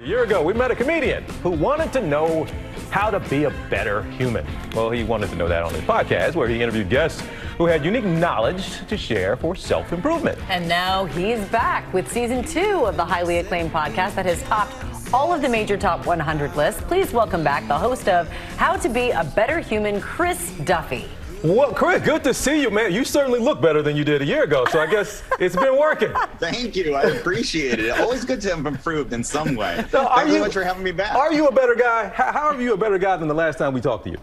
year ago, we met a comedian who wanted to know how to be a better human. Well, he wanted to know that on his podcast, where he interviewed guests who had unique knowledge to share for self-improvement. And now he's back with season 2 of the highly acclaimed podcast that has topped all of the major top 100 lists. Please welcome back the host of How to Be a Better Human, Chris Duffy. Well, Chris, good to see you, man. You certainly look better than you did a year ago, so I guess it's been working. Thank you. I appreciate it. Always good to have improved in some way. So Thank you so much for having me back. Are you a better guy? How are you a better guy than the last time we talked to you?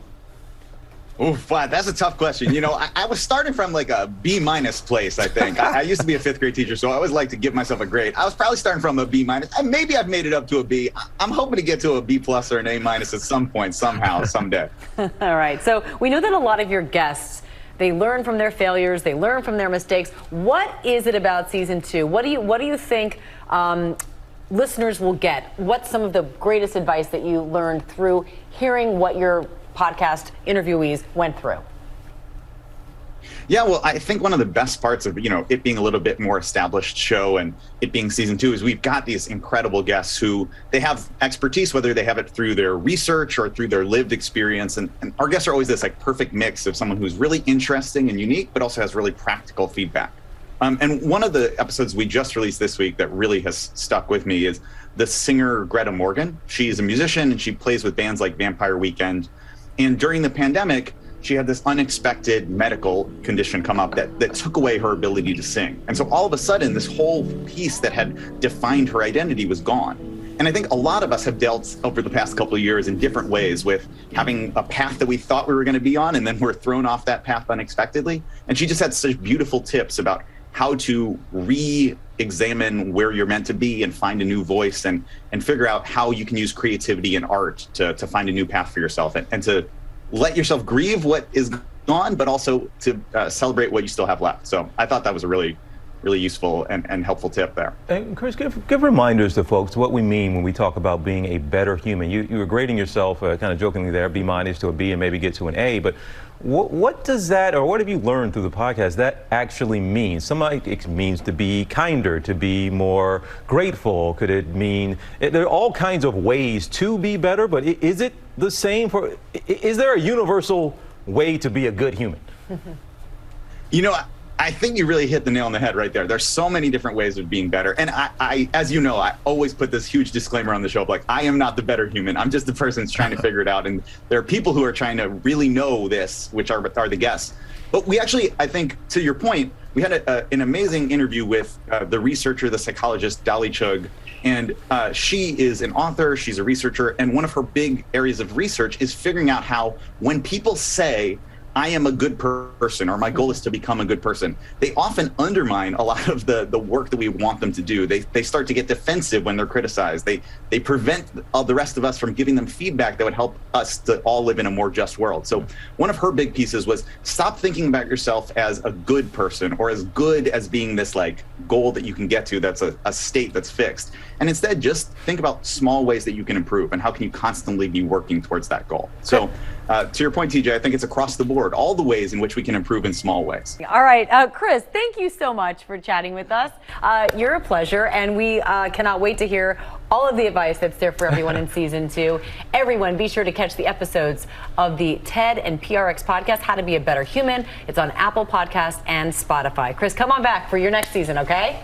Oof, wow, that's a tough question. You know, I was starting from like a B- place, I think. I used to be a 5th grade teacher, so I always like to give myself a grade. I was probably starting from a B-. And maybe I've made it up to a B. I'm hoping to get to a B+ or an A- at some point, somehow, someday. All right. So we know that a lot of your guests, they learn from their failures, they learn from their mistakes. What is it about season 2? What do you think listeners will get? What's some of the greatest advice that you learned through hearing what your podcast interviewees went through? Yeah, well, I think one of the best parts of, it being a little bit more established show and it being season 2 is we've got these incredible guests who they have expertise, whether they have it through their research or through their lived experience. And our guests are always this like perfect mix of someone who's really interesting and unique, but also has really practical feedback. And one of the episodes we just released this week that really has stuck with me is the singer Greta Morgan. She's a musician and she plays with bands like Vampire Weekend. And during the pandemic, she had this unexpected medical condition come up that took away her ability to sing. And so all of a sudden, this whole piece that had defined her identity was gone. And I think a lot of us have dealt over the past couple of years in different ways with having a path that we thought we were going to be on, and then we're thrown off that path unexpectedly. And she just had such beautiful tips about how to re-examine where you're meant to be and find a new voice and figure out how you can use creativity and art to find a new path for yourself and to let yourself grieve what is gone, but also to celebrate what you still have left. So I thought that was a really, really useful and helpful tip there. And Chris, give reminders to folks what we mean when we talk about being a better human. You were grading yourself kind of jokingly there, B- to a B and maybe get to an A, but what does that, or what have you learned through the podcast that actually means? Somebody, it means to be kinder, to be more grateful. Could it mean, there are all kinds of ways to be better, but is it the same is there a universal way to be a good human? I think you really hit the nail on the head right there. There's so many different ways of being better. And I as you know, I always put this huge disclaimer on the show of like, I am not the better human. I'm just the person that's trying to figure it out. And there are people who are trying to really know this, which are the guests. But we actually, I think, to your point, we had an amazing interview with the researcher, the psychologist, Dolly Chugh. And she is an author, she's a researcher. And one of her big areas of research is figuring out how when people say, I am a good person, or my goal is to become a good person, they often undermine a lot of the work that we want them to do. They start to get defensive when they're criticized. They prevent the rest of us from giving them feedback that would help us to all live in a more just world. So one of her big pieces was stop thinking about yourself as a good person or as good as being this like goal that you can get to that's a state that's fixed. And instead just think about small ways that you can improve and how can you constantly be working towards that goal. So to your point, TJ, I think it's across the board, all the ways in which we can improve in small ways. All right, Chris, thank you so much for chatting with us. You're a pleasure, and we cannot wait to hear all of the advice that's there for everyone in season 2. Everyone, be sure to catch the episodes of the TED and PRX podcast, How to Be a Better Human. It's on Apple Podcasts and Spotify. Chris, come on back for your next season, okay?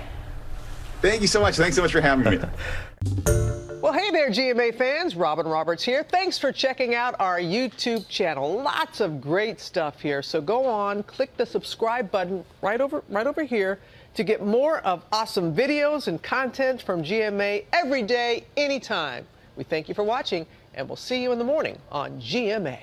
Thank you so much. Thanks so much for having me. Well, hey there, GMA fans. Robin Roberts here. Thanks for checking out our YouTube channel. Lots of great stuff here. So go on, click the subscribe button right over here to get more of awesome videos and content from GMA every day, anytime. We thank you for watching, and we'll see you in the morning on GMA.